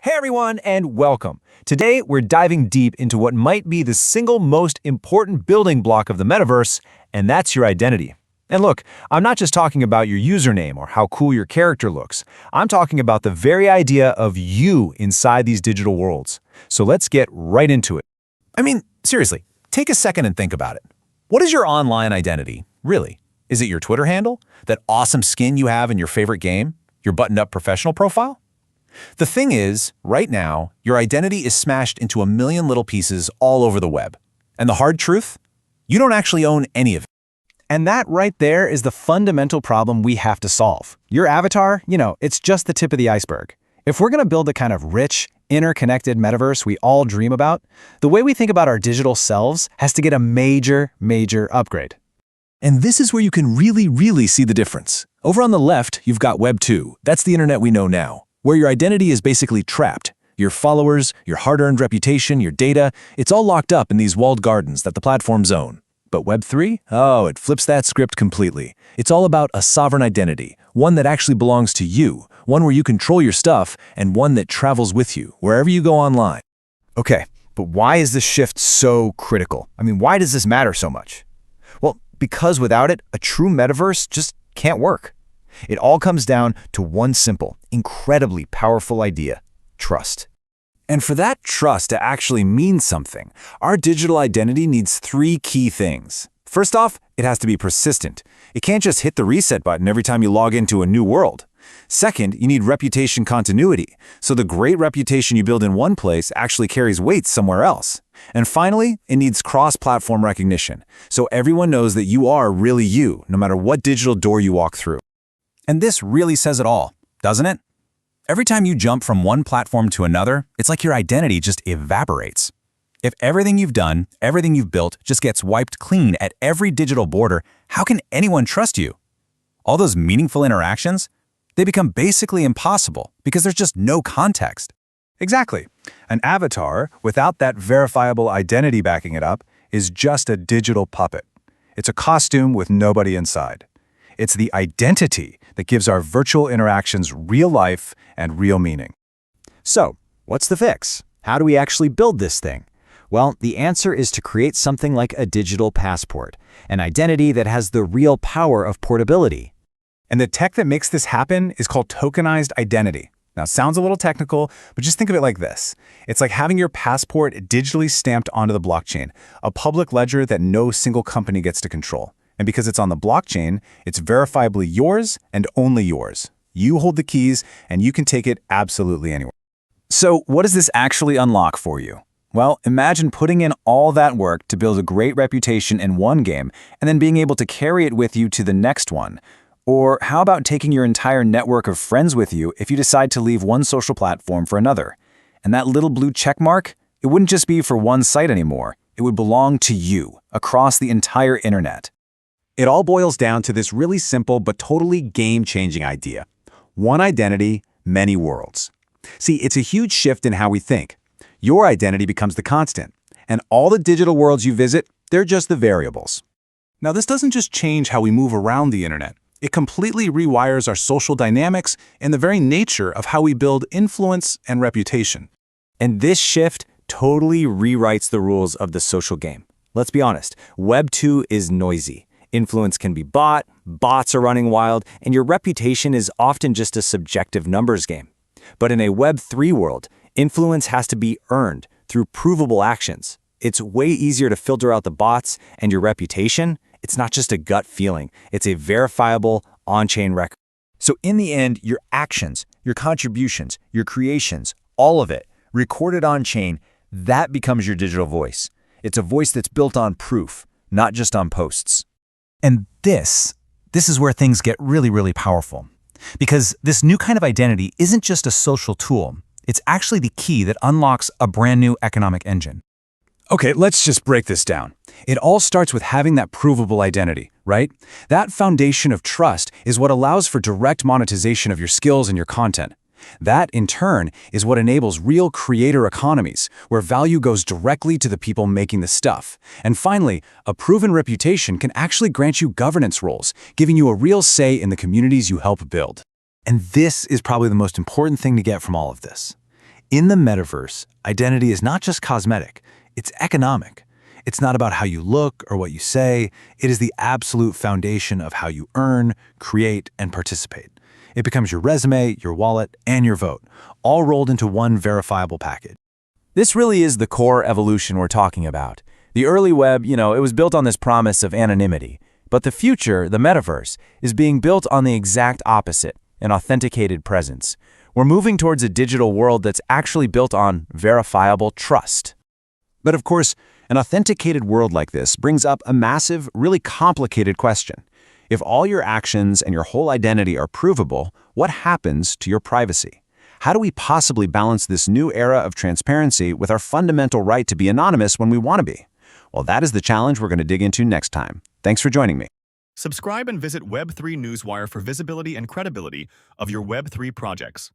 Hey everyone, and welcome. Today, we're diving deep into what might be the single most important building block of the metaverse, and that's your identity. And look, I'm not just talking about your username or how cool your character looks. I'm talking about the very idea of you inside these digital worlds. So let's get right into it. I mean, seriously, take a second and think about it. What is your online identity, really? Is it your Twitter handle? That awesome skin you have in your favorite game? Your buttoned-up professional profile? The thing is, right now, your identity is smashed into a million little pieces all over the web. And the hard truth? You don't actually own any of it. And that right there is the fundamental problem we have to solve. Your avatar, it's just the tip of the iceberg. If we're going to build the kind of rich, interconnected metaverse we all dream about, the way we think about our digital selves has to get a major upgrade. And this is where you can really see the difference. Over on the left, you've got Web 2. That's the internet we know now, where your identity is basically trapped. Your followers, your hard-earned reputation, your data, it's all locked up in these walled gardens that the platforms own. But Web 3? Oh, it flips that script completely. It's all about a sovereign identity, one that actually belongs to you, one where you control your stuff, and one that travels with you wherever you go online. Okay, but why is this shift so critical? I mean, why does this matter so much? Well, because without it, a true metaverse just can't work. It all comes down to one simple, incredibly powerful idea: trust. And for that trust to actually mean something, our digital identity needs three key things. First off, it has to be persistent. It can't just hit the reset button every time you log into a new world. Second, you need reputation continuity, so the great reputation you build in one place actually carries weight somewhere else. And finally, it needs cross-platform recognition, so everyone knows that you are really you, no matter what digital door you walk through. And this really says it all, doesn't it? Every time you jump from one platform to another, it's like your identity just evaporates. If everything you've done, everything you've built just gets wiped clean at every digital border, how can anyone trust you? All those meaningful interactions, they become basically impossible because there's just no context. Exactly. An avatar, without that verifiable identity backing it up, is just a digital puppet. It's a costume with nobody inside. It's the identity that gives our virtual interactions real life and real meaning. So, what's the fix? How do we actually build this thing? Well, the answer is to create something like a digital passport, an identity that has the real power of portability. And the tech that makes this happen is called tokenized identity. Now, it sounds a little technical, but just think of it like this. It's like having your passport digitally stamped onto the blockchain, a public ledger that no single company gets to control. And because it's on the blockchain, it's verifiably yours and only yours. You hold the keys, and you can take it absolutely anywhere. So what does this actually unlock for you? Well, imagine putting in all that work to build a great reputation in one game and then being able to carry it with you to the next one. Or how about taking your entire network of friends with you if you decide to leave one social platform for another? And that little blue check mark, it wouldn't just be for one site anymore. It would belong to you across the entire internet. It all boils down to this really simple but totally game-changing idea. One identity, many worlds. See, it's a huge shift in how we think. Your identity becomes the constant, and all the digital worlds you visit, they're just the variables. Now, this doesn't just change how we move around the internet. It completely rewires our social dynamics and the very nature of how we build influence and reputation. And this shift totally rewrites the rules of the social game. Let's be honest, Web 2 is noisy. Influence can be bought, bots are running wild, and your reputation is often just a subjective numbers game. But in a Web 3 world, influence has to be earned through provable actions. It's way easier to filter out the bots, and your reputation, it's not just a gut feeling. It's a verifiable on-chain record. So in the end, your actions, your contributions, your creations, all of it, recorded on-chain, that becomes your digital voice. It's a voice that's built on proof, not just on posts. And this is where things get really powerful. Because this new kind of identity isn't just a social tool. It's actually the key that unlocks a brand new economic engine. Okay, let's just break this down. It all starts with having that provable identity, right? That foundation of trust is what allows for direct monetization of your skills and your content. That, in turn, is what enables real creator economies, where value goes directly to the people making the stuff. And finally, a proven reputation can actually grant you governance roles, giving you a real say in the communities you help build. And this is probably the most important thing to get from all of this. In the metaverse, identity is not just cosmetic, it's economic. It's not about how you look or what you say, it is the absolute foundation of how you earn, create, and participate. It becomes your resume, your wallet, and your vote, all rolled into one verifiable package. This really is the core evolution we're talking about. The early web, it was built on this promise of anonymity. But the future, the metaverse, is being built on the exact opposite, an authenticated presence. We're moving towards a digital world that's actually built on verifiable trust. But of course, an authenticated world like this brings up a massive, really complicated question. If all your actions and your whole identity are provable, what happens to your privacy? How do we possibly balance this new era of transparency with our fundamental right to be anonymous when we want to be? Well, that is the challenge we're going to dig into next time. Thanks for joining me. Subscribe and visit Web3 Newswire for visibility and credibility of your Web3 projects.